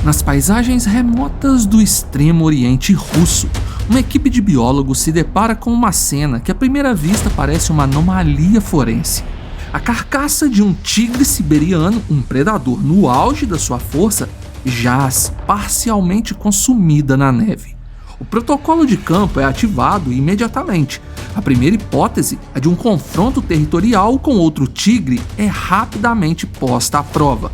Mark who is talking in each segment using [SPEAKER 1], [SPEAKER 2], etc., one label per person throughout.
[SPEAKER 1] Nas paisagens remotas do extremo oriente russo, uma equipe de biólogos se depara com uma cena que à primeira vista parece uma anomalia forense. A carcaça de um tigre siberiano, um predador no auge da sua força, jaz parcialmente consumida na neve. O protocolo de campo é ativado imediatamente. A primeira hipótese, a de um confronto territorial com outro tigre, é rapidamente posta à prova.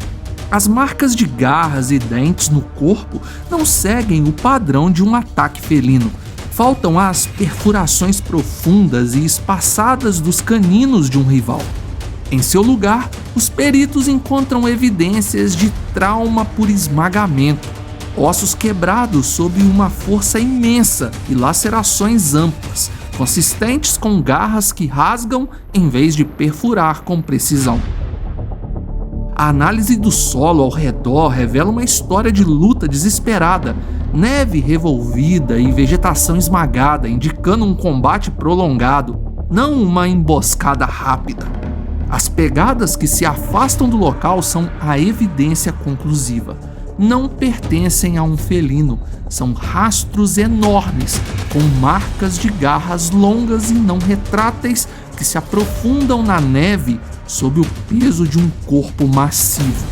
[SPEAKER 1] As marcas de garras e dentes no corpo não seguem o padrão de um ataque felino. Faltam as perfurações profundas e espaçadas dos caninos de um rival. Em seu lugar, os peritos encontram evidências de trauma por esmagamento, ossos quebrados sob uma força imensa e lacerações amplas, consistentes com garras que rasgam em vez de perfurar com precisão. A análise do solo ao redor revela uma história de luta desesperada, neve revolvida e vegetação esmagada, indicando um combate prolongado, não uma emboscada rápida. As pegadas que se afastam do local são a evidência conclusiva. Não pertencem a um felino, são rastros enormes, com marcas de garras longas e não retráteis que se aprofundam na neve sob o peso de um corpo massivo.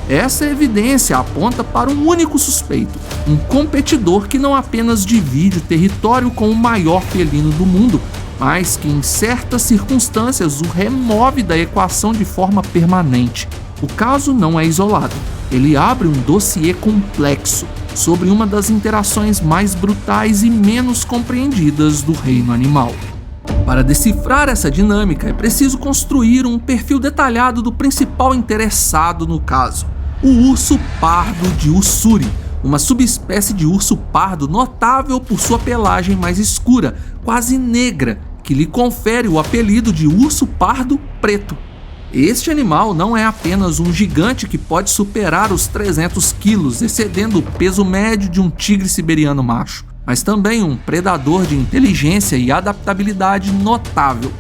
[SPEAKER 1] Essa evidência aponta para um único suspeito, um competidor que não apenas divide o território com o maior felino do mundo, mas que em certas circunstâncias o remove da equação de forma permanente. O caso não é isolado, ele abre um dossiê complexo sobre uma das interações mais brutais e menos compreendidas do reino animal. Para decifrar essa dinâmica, é preciso construir um perfil detalhado do principal interessado no caso, o urso pardo de Ussuri, uma subespécie de urso pardo notável por sua pelagem mais escura, quase negra, que lhe confere o apelido de urso pardo preto. Este animal não é apenas um gigante que pode superar os 300 quilos, excedendo o peso médio de um tigre siberiano macho, mas também um predador de inteligência e adaptabilidade notável.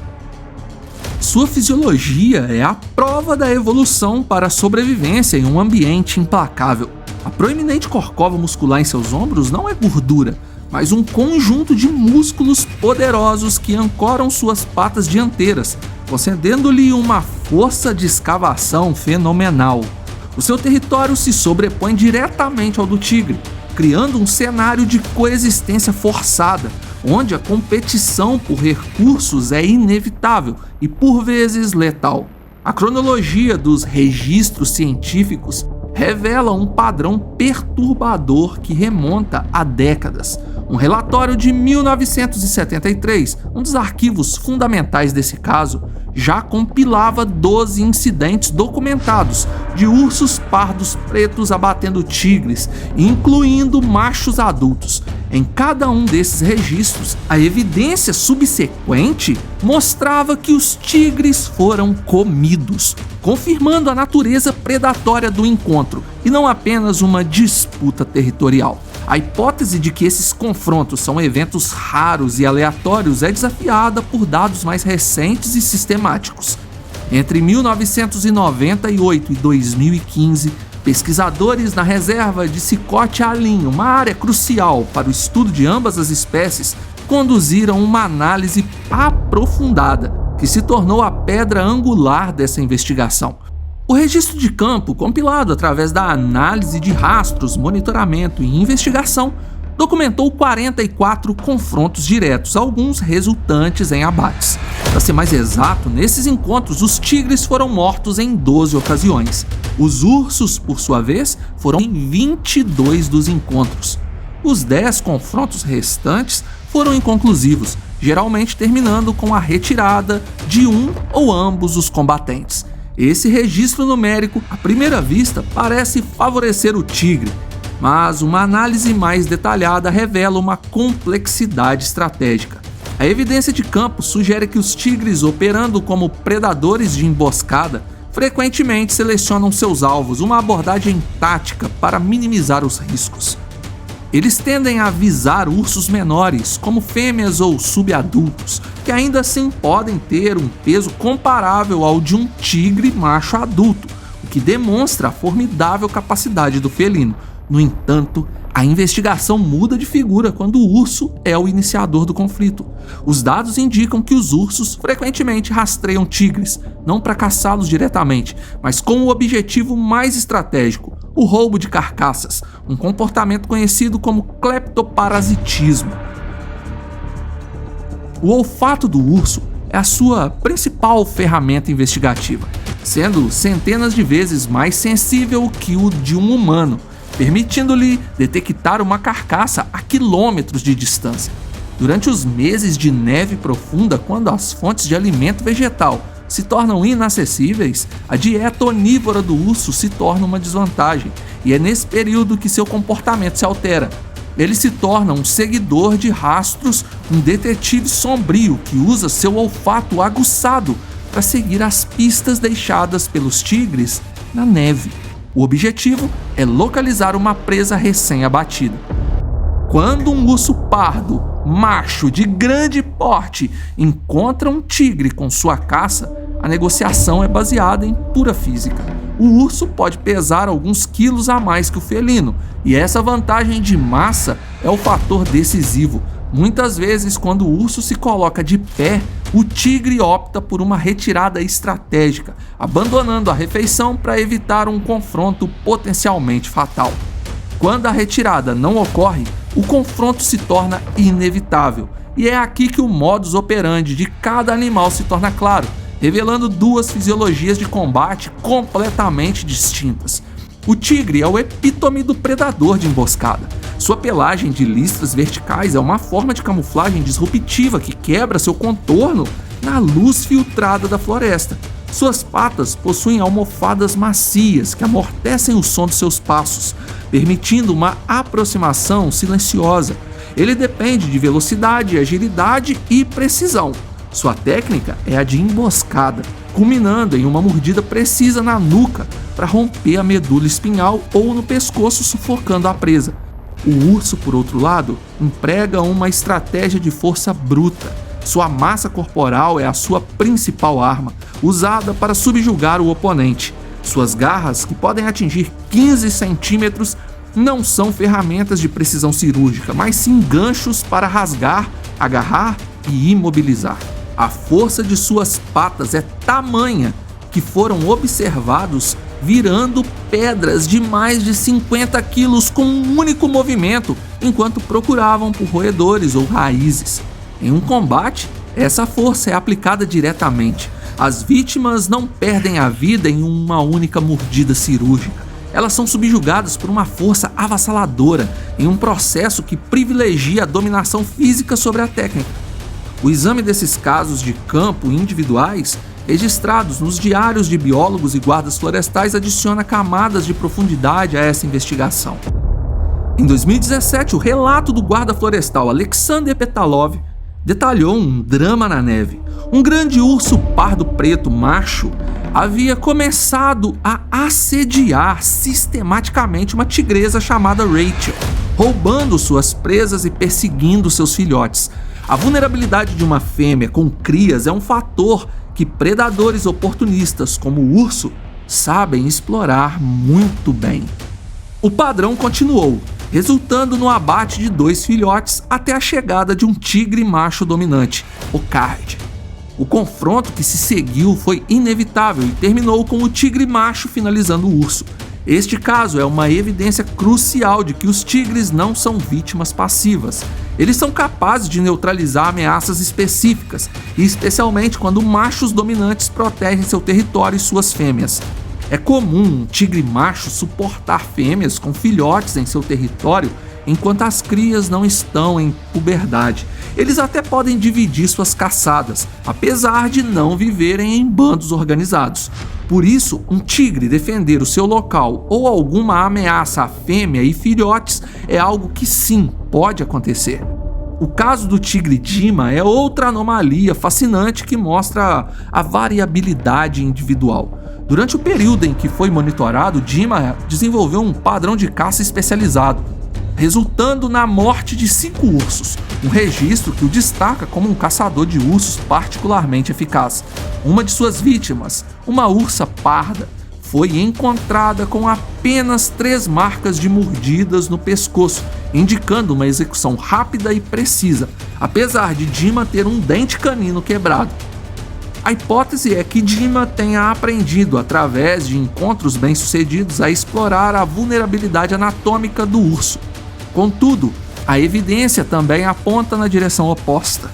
[SPEAKER 1] Sua fisiologia é a prova da evolução para a sobrevivência em um ambiente implacável. A proeminente corcova muscular em seus ombros não é gordura, mas um conjunto de músculos poderosos que ancoram suas patas dianteiras, concedendo-lhe uma força de escavação fenomenal. O seu território se sobrepõe diretamente ao do tigre, criando um cenário de coexistência forçada, onde a competição por recursos é inevitável e, por vezes, letal. A cronologia dos registros científicos revela um padrão perturbador que remonta a décadas. Um relatório de 1973, um dos arquivos fundamentais desse caso, já compilava 12 incidentes documentados de ursos pardos pretos abatendo tigres, incluindo machos adultos. Em cada um desses registros, a evidência subsequente mostrava que os tigres foram comidos, confirmando a natureza predatória do encontro e não apenas uma disputa territorial. A hipótese de que esses confrontos são eventos raros e aleatórios é desafiada por dados mais recentes e sistemáticos. Entre 1998 e 2015, pesquisadores na reserva de Cicote Alin, uma área crucial para o estudo de ambas as espécies, conduziram uma análise aprofundada que se tornou a pedra angular dessa investigação. O registro de campo, compilado através da análise de rastros, monitoramento e investigação, documentou 44 confrontos diretos, alguns resultantes em abates. Para ser mais exato, nesses encontros os tigres foram mortos em 12 ocasiões. Os ursos, por sua vez, foram em 22 dos encontros. Os 10 confrontos restantes foram inconclusivos, geralmente terminando com a retirada de um ou ambos os combatentes. Esse registro numérico, à primeira vista, parece favorecer o tigre, mas uma análise mais detalhada revela uma complexidade estratégica. A evidência de campo sugere que os tigres, operando como predadores de emboscada, frequentemente selecionam seus alvos, uma abordagem tática para minimizar os riscos. Eles tendem a visar ursos menores, como fêmeas ou subadultos, que ainda assim podem ter um peso comparável ao de um tigre macho adulto, o que demonstra a formidável capacidade do felino. No entanto, a investigação muda de figura quando o urso é o iniciador do conflito. Os dados indicam que os ursos frequentemente rastreiam tigres, não para caçá-los diretamente, mas com o objetivo mais estratégico: o roubo de carcaças, um comportamento conhecido como cleptoparasitismo. O olfato do urso é a sua principal ferramenta investigativa, sendo centenas de vezes mais sensível que o de um humano, permitindo-lhe detectar uma carcaça a quilômetros de distância. Durante os meses de neve profunda, quando as fontes de alimento vegetal se tornam inacessíveis, a dieta onívora do urso se torna uma desvantagem, e é nesse período que seu comportamento se altera. Ele se torna um seguidor de rastros, um detetive sombrio que usa seu olfato aguçado para seguir as pistas deixadas pelos tigres na neve. O objetivo é localizar uma presa recém-abatida. Quando um urso pardo, macho de grande porte, encontra um tigre com sua caça, a negociação é baseada em pura física. O urso pode pesar alguns quilos a mais que o felino, e essa vantagem de massa é o fator decisivo. Muitas vezes, quando o urso se coloca de pé, o tigre opta por uma retirada estratégica, abandonando a refeição para evitar um confronto potencialmente fatal. Quando a retirada não ocorre, o confronto se torna inevitável, e é aqui que o modus operandi de cada animal se torna claro, revelando duas fisiologias de combate completamente distintas. O tigre é o epítome do predador de emboscada. Sua pelagem de listras verticais é uma forma de camuflagem disruptiva que quebra seu contorno na luz filtrada da floresta. Suas patas possuem almofadas macias que amortecem o som de seus passos, permitindo uma aproximação silenciosa. Ele depende de velocidade, agilidade e precisão. Sua técnica é a de emboscada, culminando em uma mordida precisa na nuca para romper a medula espinhal ou no pescoço, sufocando a presa. O urso, por outro lado, emprega uma estratégia de força bruta. Sua massa corporal é a sua principal arma, usada para subjugar o oponente. Suas garras, que podem atingir 15 centímetros, não são ferramentas de precisão cirúrgica, mas sim ganchos para rasgar, agarrar e imobilizar. A força de suas patas é tamanha que foram observados virando pedras de mais de 50 quilos com um único movimento, enquanto procuravam por roedores ou raízes. Em um combate, essa força é aplicada diretamente. As vítimas não perdem a vida em uma única mordida cirúrgica. Elas são subjugadas por uma força avassaladora, em um processo que privilegia a dominação física sobre a técnica. O exame desses casos de campo individuais, registrados nos diários de biólogos e guardas florestais, adiciona camadas de profundidade a essa investigação. Em 2017, o relato do guarda florestal Alexander Petalov detalhou um drama na neve. Um grande urso pardo preto macho havia começado a assediar sistematicamente uma tigresa chamada Rachel, roubando suas presas e perseguindo seus filhotes. A vulnerabilidade de uma fêmea com crias é um fator que predadores oportunistas como o urso sabem explorar muito bem. O padrão continuou, resultando no abate de 2 filhotes até a chegada de um tigre macho dominante, o Card. O confronto que se seguiu foi inevitável e terminou com o tigre macho finalizando o urso. Este caso é uma evidência crucial de que os tigres não são vítimas passivas. Eles são capazes de neutralizar ameaças específicas, e especialmente quando machos dominantes protegem seu território e suas fêmeas. É comum um tigre macho suportar fêmeas com filhotes em seu território enquanto as crias não estão em puberdade. Eles até podem dividir suas caçadas, apesar de não viverem em bandos organizados. Por isso, um tigre defender o seu local ou alguma ameaça à fêmea e filhotes é algo que sim, pode acontecer. O caso do tigre Dima é outra anomalia fascinante que mostra a variabilidade individual. Durante o período em que foi monitorado, Dima desenvolveu um padrão de caça especializado, resultando na morte de 5 ursos, um registro que o destaca como um caçador de ursos particularmente eficaz. Uma de suas vítimas, uma ursa parda, foi encontrada com apenas 3 marcas de mordidas no pescoço, indicando uma execução rápida e precisa, apesar de Dima ter um dente canino quebrado. A hipótese é que Dima tenha aprendido, através de encontros bem-sucedidos, a explorar a vulnerabilidade anatômica do urso. Contudo, a evidência também aponta na direção oposta.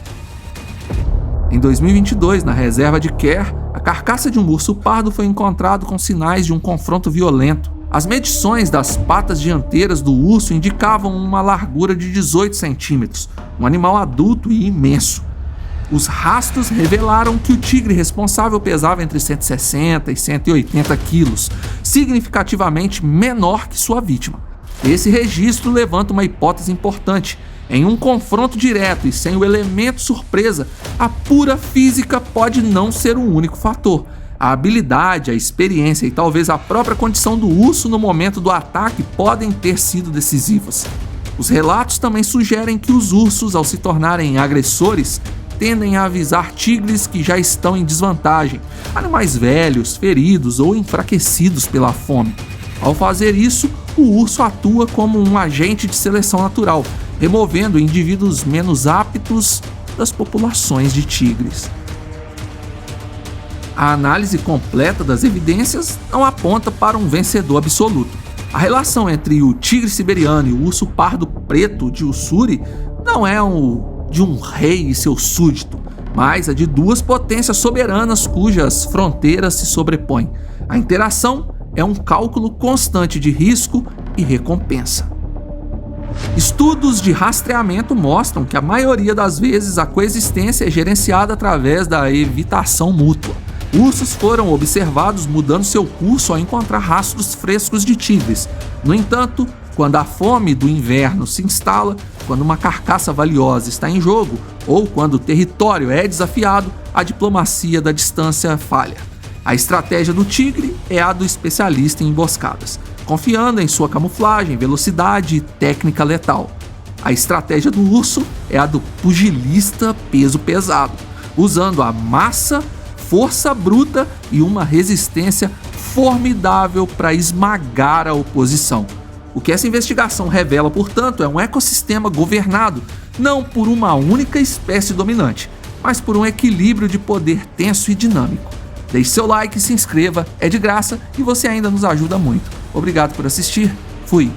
[SPEAKER 1] Em 2022, na reserva de Kerr, a carcaça de um urso pardo foi encontrada com sinais de um confronto violento. As medições das patas dianteiras do urso indicavam uma largura de 18 centímetros, um animal adulto e imenso. Os rastros revelaram que o tigre responsável pesava entre 160 e 180 quilos, significativamente menor que sua vítima. Esse registro levanta uma hipótese importante. Em um confronto direto e sem o elemento surpresa, a pura física pode não ser o único fator. A habilidade, a experiência e talvez a própria condição do urso no momento do ataque podem ter sido decisivas. Os relatos também sugerem que os ursos, ao se tornarem agressores, tendem a avisar tigres que já estão em desvantagem, animais velhos, feridos ou enfraquecidos pela fome. Ao fazer isso, o urso atua como um agente de seleção natural, removendo indivíduos menos aptos das populações de tigres. A análise completa das evidências não aponta para um vencedor absoluto. A relação entre o tigre siberiano e o urso pardo preto de Ussuri não é de um rei e seu súdito, mas a de 2 potências soberanas cujas fronteiras se sobrepõem. A interação é um cálculo constante de risco e recompensa. Estudos de rastreamento mostram que a maioria das vezes a coexistência é gerenciada através da evitação mútua. Ursos foram observados mudando seu curso ao encontrar rastros frescos de tigres. No entanto, quando a fome do inverno se instala, quando uma carcaça valiosa está em jogo ou quando o território é desafiado, a diplomacia da distância falha. A estratégia do tigre é a do especialista em emboscadas, confiando em sua camuflagem, velocidade e técnica letal. A estratégia do urso é a do pugilista peso pesado, usando a massa, força bruta e uma resistência formidável para esmagar a oposição. O que essa investigação revela, portanto, é um ecossistema governado não por uma única espécie dominante, mas por um equilíbrio de poder tenso e dinâmico. Deixe seu like, se inscreva, é de graça e você ainda nos ajuda muito. Obrigado por assistir. Fui!